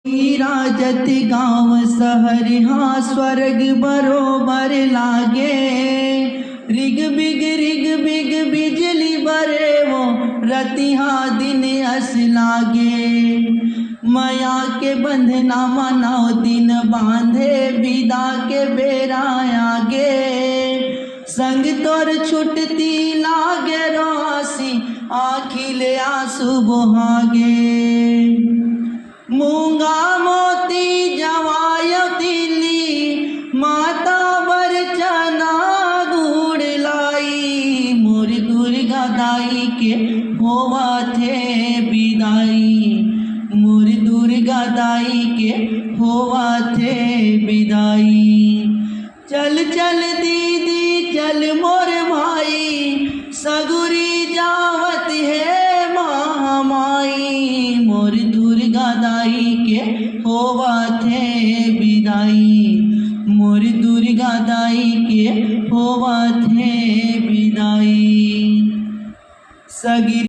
राजत गाँव शहर हाँ स्वर्ग बरोबर लागे। रिग बिग बिजली बरे वो रतिहा दिन अस लागे। माया के बंधना मनाओ दिन बांधे विदा के बेरा आगे। संग तोर छुटती लागे राशि आखिले आंसू बहागे। मूंगा मोती जवायो तिली माता बर चना गुड़ लाई। मोर दुर्गा दाई के होवा थे विदाई। मोर दुर्गा दाई के होवा थे विदाई। चल चल दीदी चल मोर भाई सगुरी जावत है महामाई। मोर दुर्गा दाई के होवा थे विदाई। मोर दुर्गा दाई के होवा थे विदाई। सगी